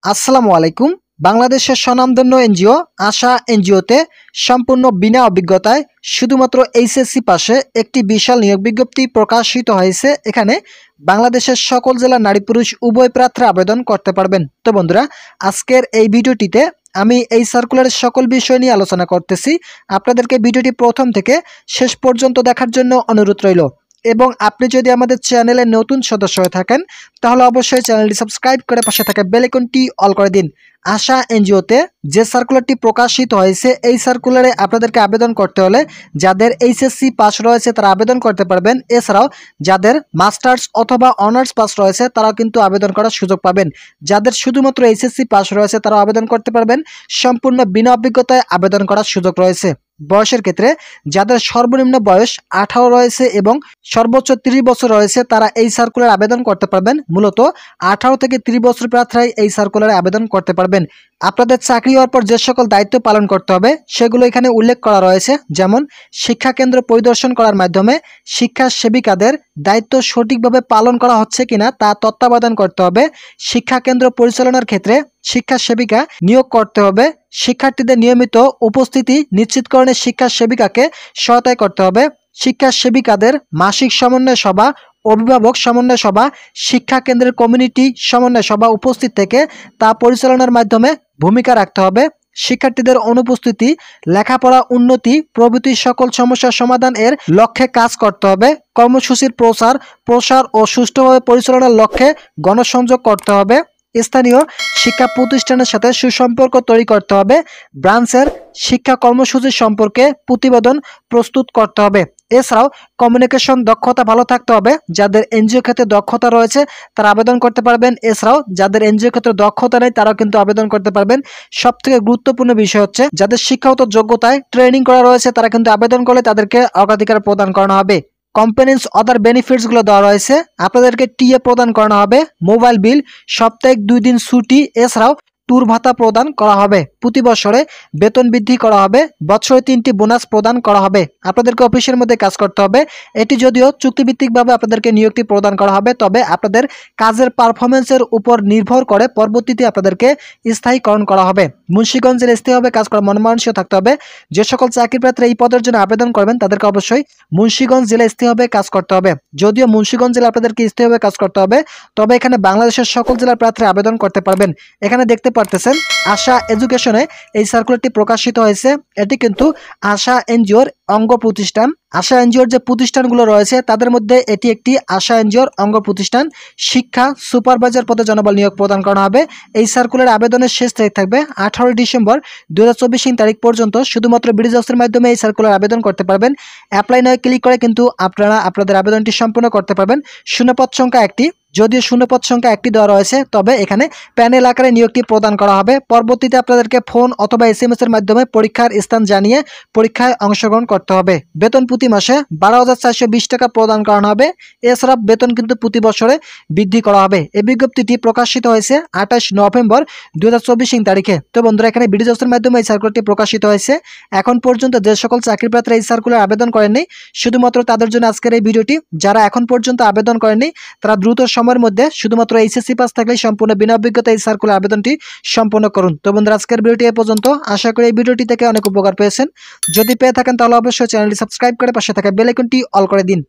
আসসালামু আলাইকুম। বাংলাদেশের স্বনামধন্য এনজিও আশা এনজিওতে সম্পূর্ণ বিনা অভিজ্ঞতায় শুধুমাত্র এইচএসসি পাশে একটি বিশাল নিয়োগ বিজ্ঞপ্তি প্রকাশিত হয়েছে। এখানে বাংলাদেশের সকল জেলার নারী পুরুষ উভয় প্রার্থী আবেদন করতে পারবেন। তো বন্ধুরা, আজকের এই ভিডিওটিতে আমি এই সার্কুলারের সকল বিষয় নিয়ে আলোচনা করতেছি। আপনাদেরকে ভিডিওটি প্রথম থেকে শেষ পর্যন্ত দেখার জন্য অনুরোধ রইল। এবং আপনি যদি আমাদের চ্যানেলে নতুন সদস্য হয়ে থাকেন তাহলে অবশ্যই চ্যানেলটি সাবস্ক্রাইব করে পাশে থাকা বেল আইকনটি অল করে দিন। আশা এনজিওতে যে সার্কুলারটি প্রকাশিত হয়েছে, এই সার্কুলারে আপনাদেরকে আবেদন করতে হলে যাদের এইচএসসি পাস রয়েছে তারা আবেদন করতে পারবেন। এছাড়াও যাদের মাস্টার্স অথবা অনার্স পাস রয়েছে তারাও কিন্তু আবেদন করার সুযোগ পাবেন। যাদের শুধুমাত্র এইচএসসি পাস রয়েছে তারাও আবেদন করতে পারবেন। সম্পূর্ণ বিনা অভিজ্ঞতায় আবেদন করার সুযোগ রয়েছে। বয়সের ক্ষেত্রে যাদের সর্বনিম্ন বয়স 18 রয়েছে এবং সর্বোচ্চ 30 বছর রয়েছে তারা এই সার্কুলারে আবেদন করতে পারবেন। মূলত 18 থেকে 30 বছর প্রার্থীরাই এই সার্কুলারে আবেদন করতে পারবেন। আপনাদের চাকরি হওয়ার পর যে সকল দায়িত্ব পালন করতে হবে সেগুলো এখানে উল্লেখ করা রয়েছে। যেমন শিক্ষা কেন্দ্র পরিদর্শন করার মাধ্যমে শিক্ষা সেবিকাদের দায়িত্ব সঠিকভাবে পালন করা হচ্ছে কিনা তা তত্ত্বাবধান করতে হবে। শিক্ষা কেন্দ্র পরিচালনার ক্ষেত্রে শিক্ষা সেবিকা নিয়োগ করতে হবে। শিক্ষার্থীদের নিয়মিত উপস্থিতি নিশ্চিতকরণে শিক্ষা সেবিকাকে সহায়তা করতে হবে। শিক্ষা সেবিকাদের মাসিক সমন্বয় সভা, অভিভাবক সমন্বয় সভা, শিক্ষা কেন্দ্রের কমিউনিটি সমন্বয় সভা উপস্থিত থেকে তা পরিচালনার মাধ্যমে ভূমিকা রাখতে হবে। শিক্ষার্থীদের অনুপস্থিতি, লেখাপড়া উন্নতি প্রভৃতি সকল সমস্যার সমাধান এর লক্ষ্যে কাজ করতে হবে। কর্মসূচির প্রসার ও সুষ্ঠুভাবে পরিচালনার লক্ষ্যে গণসংযোগ করতে হবে। স্থানীয় শিক্ষা প্রতিষ্ঠানের সাথে সুসম্পর্ক তৈরি করতে হবে। ব্রাঞ্চের শিক্ষা কর্মসূচি সম্পর্কে প্রতিবেদন প্রস্তুত করতে হবে। এছাড়াও কমিউনিকেশন দক্ষতা ভালো থাকতে হবে। যাদের এনজিও ক্ষেত্রে দক্ষতা রয়েছে তারা আবেদন করতে পারবেন। এছাড়াও যাদের এনজিও ক্ষেত্রে দক্ষতা নেই তারাও কিন্তু আবেদন করতে পারবেন। সবথেকে গুরুত্বপূর্ণ বিষয় হচ্ছে যাদের শিক্ষাগত যোগ্যতায় ট্রেনিং করা রয়েছে তারা কিন্তু আবেদন করলে তাদেরকে অগ্রাধিকার প্রদান করানো হবে। কোম্পানিজ আদার বেনিফিটসগুলো দেওয়া রয়েছে। আপনাদেরকে টিএ প্রদান করানো হবে, মোবাইল বিল, সাপ্তাহিক 2 দিন ছুটি, এছাড়াও ট্যুর ভাতা প্রদান করা হবে। প্রতি বছরে বেতন বৃদ্ধি করা হবে। বছরে 3টি বোনাস প্রদান করা হবে। আপনাদেরকে অফিসের মধ্যে কাজ করতে হবে। এটি যদিও চুক্তিভিত্তিকভাবে আপনাদেরকে নিয়োগটি প্রদান করা হবে, তবে আপনাদের কাজের পারফরমেন্সের উপর নির্ভর করে পরবর্তীতে আপনাদেরকে স্থায়ীকরণ করা হবে। মুন্সিগঞ্জের স্থায়ীভাবে কাজ করা মন মানসিক থাকতে হবে। যে সকল চাকরি প্রার্থীরা এই পদের জন্য আবেদন করবেন তাদেরকে অবশ্যই মুন্সিগঞ্জ জেলায় স্থায়ীভাবে কাজ করতে হবে। যদিও মুন্সিগঞ্জ জেলা আপনাদেরকে স্থায়ীভাবে কাজ করতে হবে, তবে এখানে বাংলাদেশের সকল জেলার প্রার্থীরা আবেদন করতে পারবেন। এখানে দেখতে পারতেছেন আশা এডুকেশনে এই সার্কুলারটি প্রকাশিত হয়েছে। এটি কিন্তু আশা এনজিওর অঙ্গ প্রতিষ্ঠান। আশা এনজিওর যে প্রতিষ্ঠানগুলো রয়েছে তাদের মধ্যে এটি একটি আশা এনজিওর অঙ্গ প্রতিষ্ঠান। শিক্ষা সুপারভাইজার পদে জনবল নিয়োগ প্রদান করা হবে। এই সার্কুলার আবেদনের শেষ তারিখ থাকবে 18 ডিসেম্বর 2024 তারিখ পর্যন্ত। শুধুমাত্র ব্রিজ হাউসের মাধ্যমে এই সার্কুলার আবেদন করতে পারবেন। অ্যাপ্লাই নয় ক্লিক করে কিন্তু আপনারা আপনাদের আবেদনটি সম্পূর্ণ করতে পারবেন। শূন্যপদ সংখ্যা 1টি। যদিও শূন্যপদ সংখ্যা 1টি দেওয়া রয়েছে, তবে এখানে প্যানেল আকারে নিয়োগটি প্রদান করা হবে। পরবর্তীতে আপনাদেরকে ফোন অথবা SMS এর মাধ্যমে পরীক্ষার স্থান জানিয়ে পরীক্ষায় অংশগ্রহণ করতে হবে। বেতন প্রতি মাসে 12,420 টাকা প্রদান করানো হবে। এছাড়া বেতন কিন্তু প্রতি বছরে বৃদ্ধি করা হবে। এই বিজ্ঞপ্তিটি প্রকাশিত হয়েছে 28 নভেম্বর 2024 তারিখে। তো বন্ধুরা, এখানে ব্রিজ হাউসের মাধ্যমে এই সার্কুলারটি প্রকাশিত হয়েছে। এখন পর্যন্ত যে সকল চাকরি প্রার্থীরা এই সার্কুলার আবেদন করেননি শুধুমাত্র তাদের জন্য আজকের এই ভিডিওটি। যারা এখন পর্যন্ত আবেদন করেননি তারা দ্রুত সময়ের মধ্যে শুধুমাত্র এইচএসসি পাস থাকলেই সম্পূর্ণ বিনা অভিজ্ঞতা এই সার্কুলার আবেদনটি সম্পন্ন করুন। তো বন্ধুরা, আজকের ভিডিওটি এ পর্যন্ত। আশা করি এই ভিডিওটি থেকে অনেক উপকার পেয়েছেন। যদি পেয়ে থাকেন তাহলে অবশ্যই চ্যানেলটি সাবস্ক্রাইব করে পাশে থাকা বেল আইকনটি অল করে দিন।